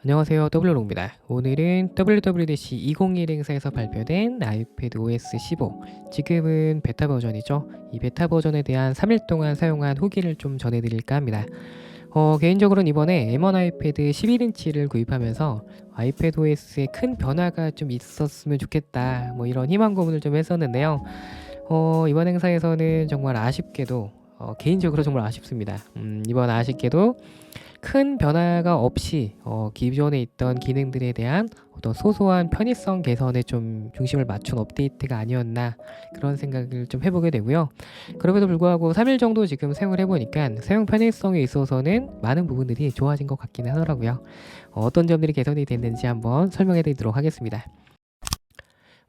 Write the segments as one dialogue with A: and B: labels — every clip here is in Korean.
A: 안녕하세요, 더블로롱입니다. 오늘은 WWDC 2021 행사에서 발표된 아이패드 OS 15, 지금은 베타 버전이죠. 이 베타 버전에 대한 3일 동안 사용한 후기를 좀 전해드릴까 합니다. 개인적으로는 이번에 M1 아이패드 11인치를 구입하면서 아이패드 OS에 큰 변화가 좀 있었으면 좋겠다, 뭐 이런 희망 고문을 좀 했었는데요. 이번 행사에서는 정말 아쉽게도 개인적으로 정말 아쉽습니다. 이번 아쉽게도 큰 변화가 없이 기존에 있던 기능들에 대한 어떤 소소한 편의성 개선에 좀 중심을 맞춘 업데이트가 아니었나, 그런 생각을 좀 해보게 되고요. 그럼에도 불구하고 3일 정도 지금 사용을 해보니까 사용 편의성에 있어서는 많은 부분들이 좋아진 것 같기는 하더라고요. 어떤 점들이 개선이 됐는지 한번 설명해 드리도록 하겠습니다.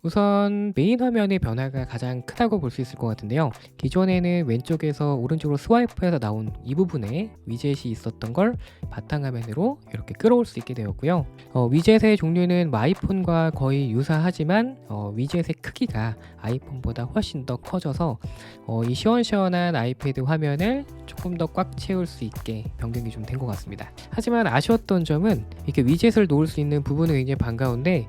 A: 우선 메인 화면의 변화가 가장 크다고 볼 수 있을 것 같은데요. 기존에는 왼쪽에서 오른쪽으로 스와이프해서 나온 이 부분에 위젯이 있었던 걸 바탕화면으로 이렇게 끌어올 수 있게 되었고요. 위젯의 종류는 아이폰과 거의 유사하지만 위젯의 크기가 아이폰보다 훨씬 더 커져서 이 시원시원한 아이패드 화면을 조금 더 꽉 채울 수 있게 변경이 좀 된 것 같습니다. 하지만 아쉬웠던 점은 이렇게 위젯을 놓을 수 있는 부분은 굉장히 반가운데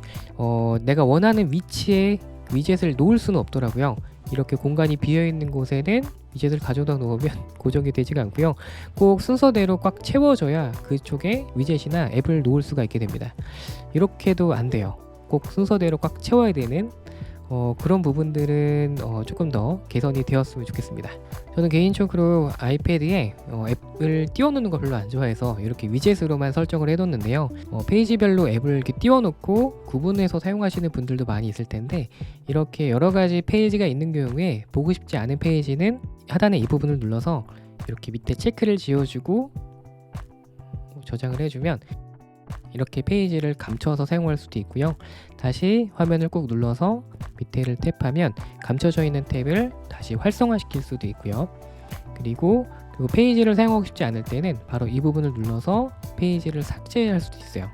A: 내가 원하는 위치에 위젯을 놓을 수는 없더라고요. 이렇게 공간이 비어있는 곳에는 위젯을 가져다 놓으면 고정이 되지가 않고요. 꼭 순서대로 꽉 채워져야 그쪽에 위젯이나 앱을 놓을 수가 있게 됩니다. 이렇게도 안 돼요. 꼭 순서대로 꽉 채워야 되는 그런 부분들은 조금 더 개선이 되었으면 좋겠습니다. 저는 개인적으로 아이패드에 앱을 띄워놓는 거 별로 안 좋아해서 이렇게 위젯으로만 설정을 해뒀는데요. 페이지별로 앱을 이렇게 띄워놓고 구분해서 사용하시는 분들도 많이 있을 텐데, 이렇게 여러 가지 페이지가 있는 경우에 보고 싶지 않은 페이지는 하단의 이 부분을 눌러서 이렇게 밑에 체크를 지워주고 저장을 해주면 이렇게 페이지를 감춰서 사용할 수도 있고요. 다시 화면을 꾹 눌러서 밑에를 탭하면 감춰져 있는 탭을 다시 활성화시킬 수도 있고요. 그리고 페이지를 사용하고 싶지 않을 때는 바로 이 부분을 눌러서 페이지를 삭제할 수도 있어요.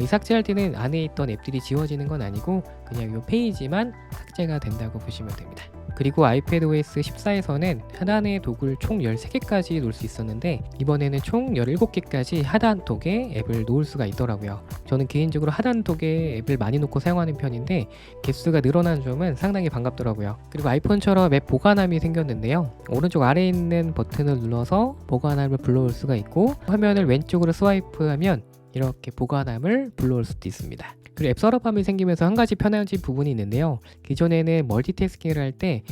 A: 이 삭제할 때는 안에 있던 앱들이 지워지는 건 아니고 그냥 이 페이지만 삭제가 된다고 보시면 됩니다. 그리고 아이패드 OS 14에서는 하단의 도구를 총 13개까지 놓을 수 있었는데, 이번에는 총 17개까지 하단 톡에 앱을 놓을 수가 있더라고요. 저는 개인적으로 하단 톡에 앱을 많이 놓고 사용하는 편인데 개수가 늘어난 점은 상당히 반갑더라고요. 그리고 아이폰처럼 앱 보관함이 생겼는데요. 오른쪽 아래에 있는 버튼을 눌러서 보관함을 불러올 수가 있고, 화면을 왼쪽으로 스와이프하면 이렇게 보관함을 불러올 수도 있습니다. 그리고 앱 서랍함이 생기면서 한 가지 편해진 부분이 있는데요. 기존에는 멀티태스킹을 할 때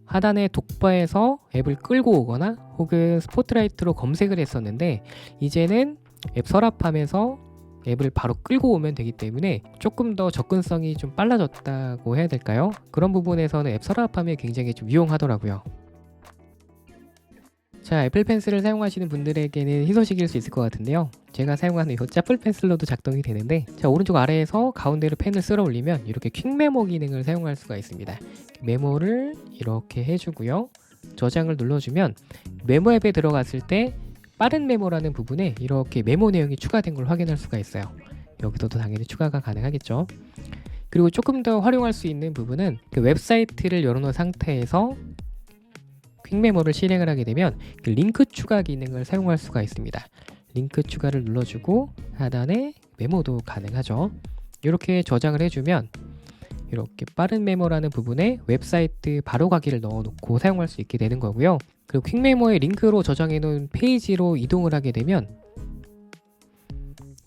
A: 하단의 독바에서 앱을 끌고 오거나 혹은 스포트라이트로 검색을 했었는데, 이제는 앱 서랍함에서 앱을 바로 끌고 오면 되기 때문에 조금 더 접근성이 좀 빨라졌다고 해야 될까요? 그런 부분에서는 앱 서랍함이 굉장히 좀 유용하더라고요. 자, 애플 펜슬을 사용하시는 분들에게는 희소식일 수 있을 것 같은데요. 제가 사용하는 이 짜플 펜슬로도 작동이 되는데, 자, 오른쪽 아래에서 가운데로 펜을 쓸어 올리면 이렇게 퀵 메모 기능을 사용할 수가 있습니다. 메모를 이렇게 해주고요. 저장을 눌러주면 메모 앱에 들어갔을 때 빠른 메모라는 부분에 이렇게 메모 내용이 추가된 걸 확인할 수가 있어요. 여기서도 당연히 추가가 가능하겠죠. 그리고 조금 더 활용할 수 있는 부분은 그 웹사이트를 열어놓은 상태에서 퀵 메모를 실행을 하게 되면 그 링크 추가 기능을 사용할 수가 있습니다. 링크 추가를 눌러주고 하단에 메모도 가능하죠. 이렇게 저장을 해주면 이렇게 빠른 메모라는 부분에 웹사이트 바로 가기를 넣어놓고 사용할 수 있게 되는 거고요. 그리고 퀵 메모의 링크로 저장해 놓은 페이지로 이동을 하게 되면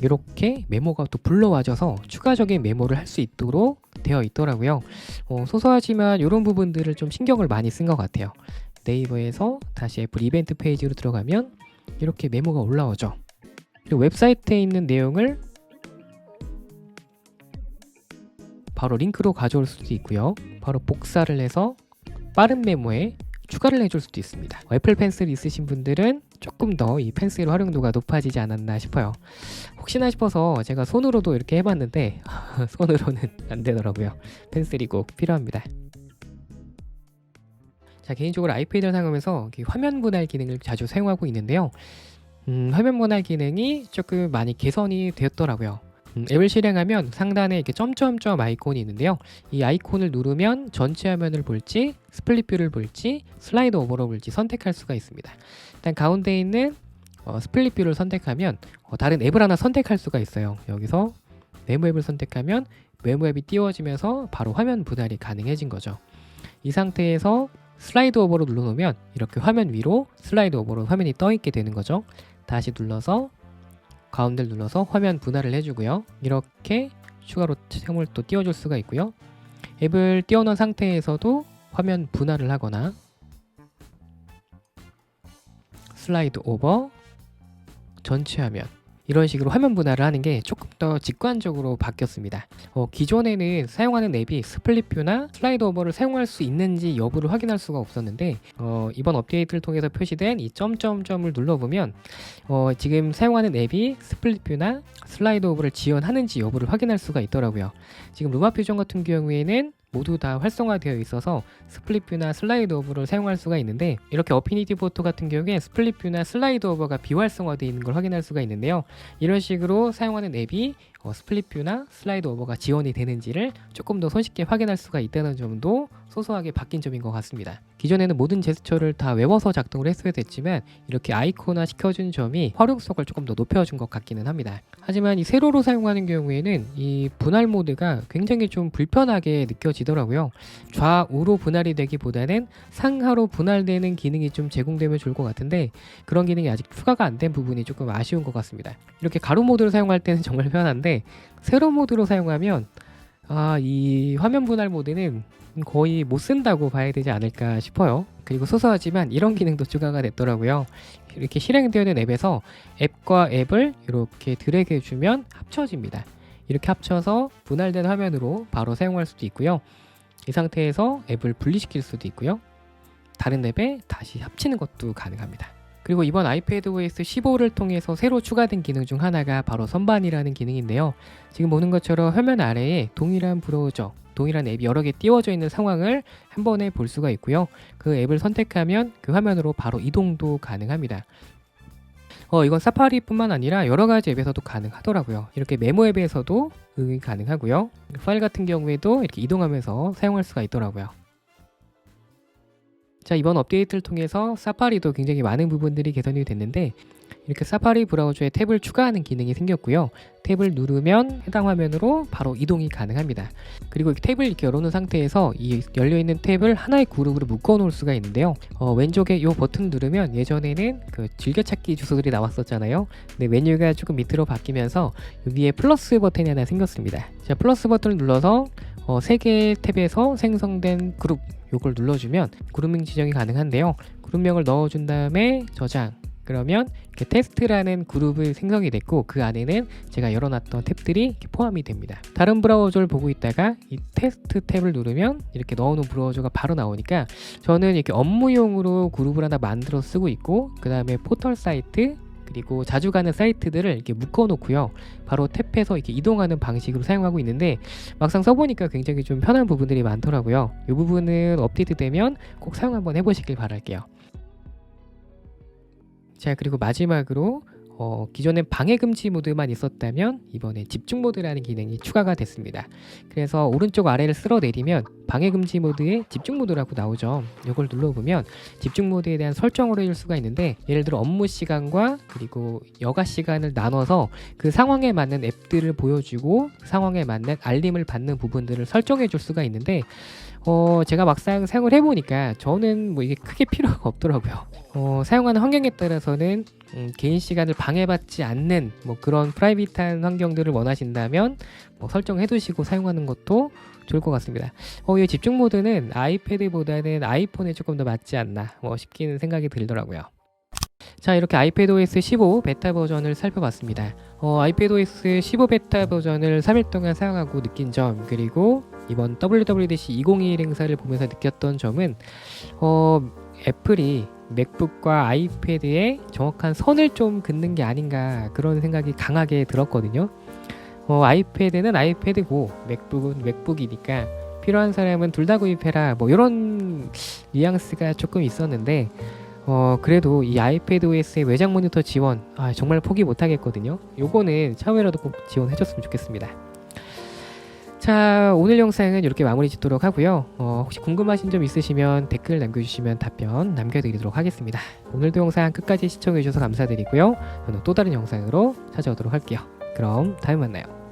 A: 이렇게 메모가 또 불러와져서 추가적인 메모를 할 수 있도록 되어 있더라고요. 소소하지만 이런 부분들을 좀 신경을 많이 쓴 것 같아요. 네이버에서 다시 애플 이벤트 페이지로 들어가면 이렇게 메모가 올라오죠. 그리고 웹사이트에 있는 내용을 바로 링크로 가져올 수도 있고요. 바로 복사를 해서 빠른 메모에 추가를 해줄 수도 있습니다. 애플 펜슬 있으신 분들은 조금 더 이 펜슬 활용도가 높아지지 않았나 싶어요. 혹시나 싶어서 제가 손으로도 이렇게 해봤는데 손으로는 안 되더라고요. 펜슬이 꼭 필요합니다. 자, 개인적으로 아이패드를 사용하면서 화면 분할 기능을 자주 사용하고 있는데요. 화면 분할 기능이 조금 많이 개선이 되었더라고요. 앱을 실행하면 상단에 이렇게 점점점 아이콘이 있는데요. 이 아이콘을 누르면 전체 화면을 볼지, 스플릿 뷰를 볼지, 슬라이드 오버로 볼지 선택할 수가 있습니다. 일단 가운데 있는 스플릿 뷰를 선택하면 다른 앱을 하나 선택할 수가 있어요. 여기서 메모 앱을 선택하면 메모 앱이 띄워지면서 바로 화면 분할이 가능해진 거죠. 이 상태에서 슬라이드 오버로 눌러놓으면 이렇게 화면 위로 슬라이드 오버로 화면이 떠 있게 되는 거죠. 다시 눌러서 가운데를 눌러서 화면 분할을 해주고요. 이렇게 추가로 창을 또 띄워줄 수가 있고요. 앱을 띄워놓은 상태에서도 화면 분할을 하거나 슬라이드 오버, 전체 화면, 이런 식으로 화면 분할을 하는 게 조금 더 직관적으로 바뀌었습니다. 기존에는 사용하는 앱이 스플릿 뷰나 슬라이드 오버를 사용할 수 있는지 여부를 확인할 수가 없었는데 이번 업데이트를 통해서 표시된 이 점점점을 눌러보면 지금 사용하는 앱이 스플릿 뷰나 슬라이드 오버를 지원하는지 여부를 확인할 수가 있더라고요. 지금 루마 퓨전 같은 경우에는 모두 다 활성화되어 있어서 스플릿 뷰나 슬라이드 오버를 사용할 수가 있는데, 이렇게 어피니티 포토 같은 경우에 스플릿 뷰나 슬라이드 오버가 비활성화되어 있는 걸 확인할 수가 있는데요. 이런 식으로 사용하는 앱이 스플릿 뷰나 슬라이드 오버가 지원이 되는지를 조금 더 손쉽게 확인할 수가 있다는 점도 소소하게 바뀐 점인 것 같습니다. 기존에는 모든 제스처를 다 외워서 작동을 했어야 됐지만 이렇게 아이콘화 시켜준 점이 활용성을 조금 더 높여준 것 같기는 합니다. 하지만 이 세로로 사용하는 경우에는 이 분할 모드가 굉장히 좀 불편하게 느껴지더라고요. 좌우로 분할이 되기보다는 상하로 분할되는 기능이 좀 제공되면 좋을 것 같은데 그런 기능이 아직 추가가 안 된 부분이 조금 아쉬운 것 같습니다. 이렇게 가로 모드를 사용할 때는 정말 편한데 세로 모드로 사용하면 이 화면 분할 모드는 거의 못 쓴다고 봐야 되지 않을까 싶어요. 그리고 소소하지만 이런 기능도 추가가 됐더라고요. 이렇게 실행되어 있는 앱에서 앱과 앱을 이렇게 드래그 해주면 합쳐집니다. 이렇게 합쳐서 분할된 화면으로 바로 사용할 수도 있고요. 이 상태에서 앱을 분리시킬 수도 있고요. 다른 앱에 다시 합치는 것도 가능합니다. 그리고 이번 iPadOS 15를 통해서 새로 추가된 기능 중 하나가 바로 선반이라는 기능인데요. 지금 보는 것처럼 화면 아래에 동일한 브라우저, 동일한 앱이 여러 개 띄워져 있는 상황을 한 번에 볼 수가 있고요. 그 앱을 선택하면 그 화면으로 바로 이동도 가능합니다. 이건 사파리뿐만 아니라 여러 가지 앱에서도 가능하더라고요. 이렇게 메모 앱에서도 응용이 가능하고요. 파일 같은 경우에도 이렇게 이동하면서 사용할 수가 있더라고요. 자, 이번 업데이트를 통해서 사파리도 굉장히 많은 부분들이 개선이 됐는데 이렇게 사파리 브라우저에 탭을 추가하는 기능이 생겼고요. 탭을 누르면 해당 화면으로 바로 이동이 가능합니다. 그리고 탭을 이렇게 열어놓은 상태에서 이 열려있는 탭을 하나의 그룹으로 묶어 놓을 수가 있는데요. 왼쪽에 이 버튼 누르면 예전에는 그 즐겨찾기 주소들이 나왔었잖아요. 근데 메뉴가 조금 밑으로 바뀌면서 위에 플러스 버튼이 하나 생겼습니다. 자, 플러스 버튼을 눌러서 3개의 탭에서 생성된 그룹 요걸 눌러주면 그룹명 지정이 가능한데요. 그룹명을 넣어준 다음에 저장, 그러면 이렇게 테스트라는 그룹이 생성이 됐고 그 안에는 제가 열어놨던 탭들이 이렇게 포함이 됩니다. 다른 브라우저를 보고 있다가 이 테스트 탭을 누르면 이렇게 넣어놓은 브라우저가 바로 나오니까 저는 이렇게 업무용으로 그룹을 하나 만들어 쓰고 있고 그 다음에 포털 사이트 그리고 자주 가는 사이트들을 이렇게 묶어 놓고요. 바로 탭에서 이렇게 이동하는 방식으로 사용하고 있는데 막상 써보니까 굉장히 좀 편한 부분들이 많더라고요. 이 부분은 업데이트 되면 꼭 사용 한번 해보시길 바랄게요. 자, 그리고 마지막으로 기존엔 방해 금지 모드만 있었다면 이번에 집중 모드라는 기능이 추가가 됐습니다. 그래서 오른쪽 아래를 쓸어 내리면 방해 금지 모드에 집중 모드라고 나오죠. 이걸 눌러보면 집중 모드에 대한 설정을 해줄 수가 있는데 예를 들어 업무 시간과 그리고 여가 시간을 나눠서 그 상황에 맞는 앱들을 보여주고 그 상황에 맞는 알림을 받는 부분들을 설정해 줄 수가 있는데 제가 막상 사용을 해보니까 저는 뭐 이게 크게 필요가 없더라고요. 사용하는 환경에 따라서는 개인 시간을 방해받지 않는 뭐 그런 프라이빗한 환경들을 원하신다면 뭐 설정해 두시고 사용하는 것도 좋을 것 같습니다. 이 집중 모드는 아이패드보다는 아이폰에 조금 더 맞지 않나 싶기는 생각이 들더라고요. 자, 이렇게 iPadOS 15 베타 버전을 살펴봤습니다. iPadOS 15 베타 버전을 3일 동안 사용하고 느낀 점, 그리고 이번 WWDC 2021 행사를 보면서 느꼈던 점은 애플이 맥북과 아이패드에 정확한 선을 좀 긋는 게 아닌가 그런 생각이 강하게 들었거든요. 아이패드는 아이패드고 맥북은 맥북이니까 필요한 사람은 둘 다 구입해라 뭐 이런 뉘앙스가 조금 있었는데 그래도 이 iPadOS의 외장 모니터 지원 정말 포기 못하겠거든요. 요거는 차후에라도 꼭 지원해줬으면 좋겠습니다. 자, 오늘 영상은 이렇게 마무리 짓도록 하고요. 혹시 궁금하신 점 있으시면 댓글 남겨주시면 답변 남겨드리도록 하겠습니다. 오늘도 영상 끝까지 시청해주셔서 감사드리고요. 저는 또 다른 영상으로 찾아오도록 할게요. 그럼 다음에 만나요.